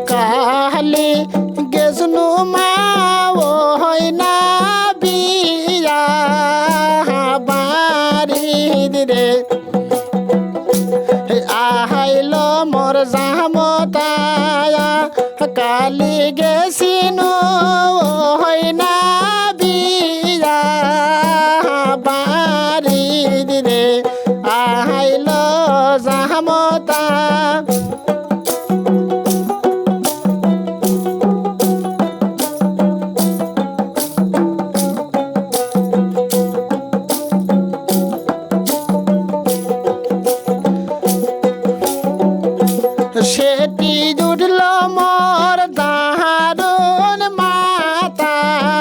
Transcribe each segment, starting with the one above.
কালি গেছনু মা ও হয় না বিয়া বাড়ি রে আহাইল মোর জামতায়া কালি গেছিনু হয় না বিয়া বাড়ি রে আহাইল জামতা সেটি জুটল মোর দারুণ মাতার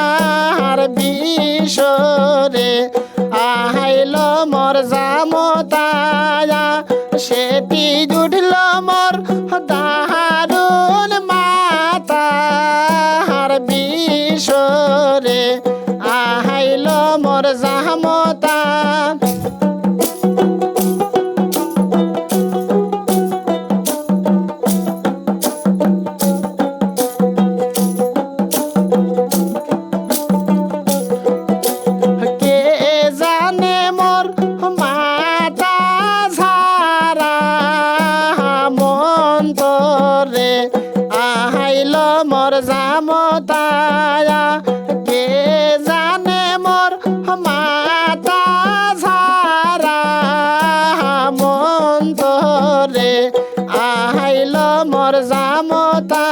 বিষরে আহাইল মোর জামতায়া সেটি জুটল মোর দারুণ মাতার বিষরে আহাইল মোর জামতা আহাইল মোর জামতায়া কে জানে মোর মাতা ঝারা মন্তরে আহাইল মোর জামতা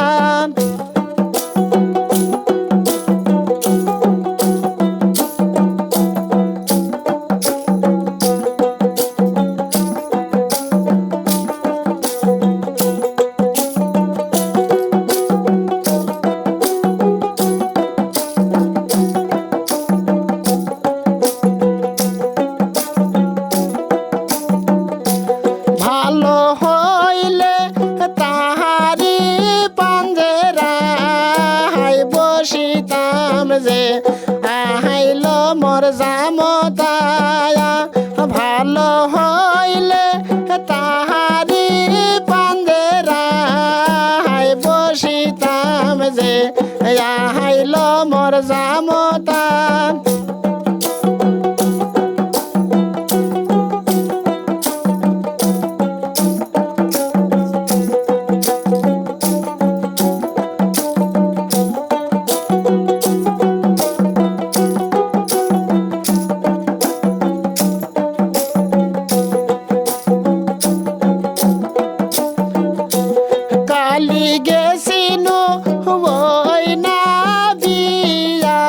ভালো হইলে তাহারি পাঞ্জেরায় বসিতাম যে আহাইল মোর জামতায়া ভালো হইলে তাহারি পাঞ্জেরায় বসিতাম যে আহাইল মোর জামতা কালি গেছিনু ওই না বিয়া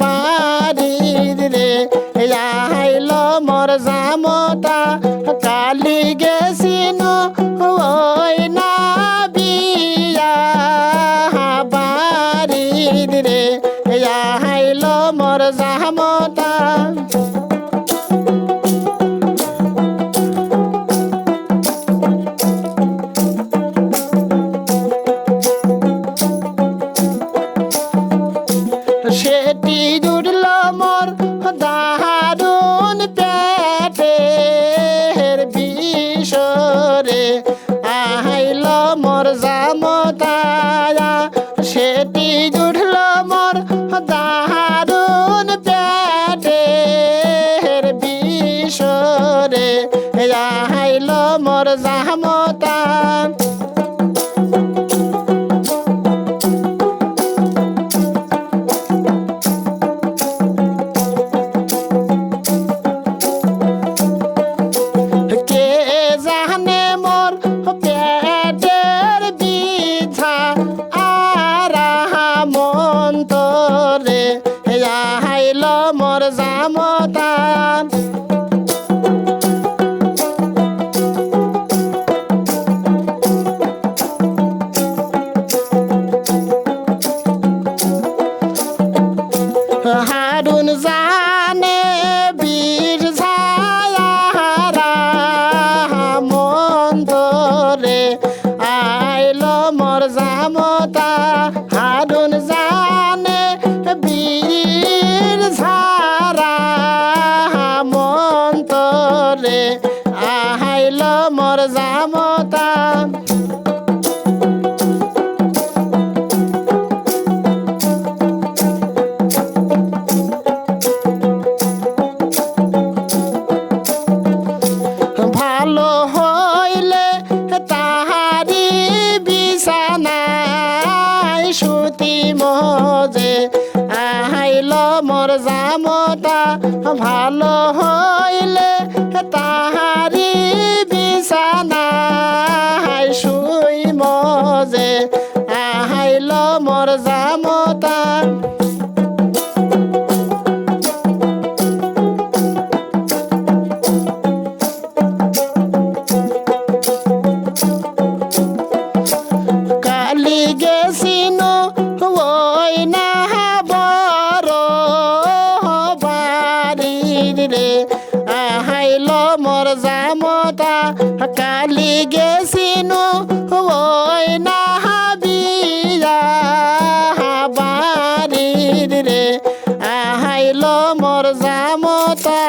বাড়ি রে আহাইল মোর জামতা কালি গেছিনু ওই না বিয়া বাড়ি রে আহাইল মোর জামতা সেটি জুড়ল মোর দারুণ পেটের বিষরে আহাইল মোর জামতায়া সেটি জুড়ল মোর দারুণ পেটের বিষরে আহাইল মোর জামতা মন্তরে আহাইল মোর জামতা হারুন জানে বীর ছায়ারা মন্তরে আইল মোর জামতা হারুন জানে বীর ছাড়া মন্তরে আইল মোর জামতা বিছানায় সুতি মজে আইল মোর জামতা ভালো হইলে তাহারি বিছানায় শুই মজে আইল মোর জামতা কালি গেছিন ওই না বড় বাড়ির রে আইল মোর জামতা কালি গেছিন ওই না বিয়া বাড়ির রে আইল মোর জামতা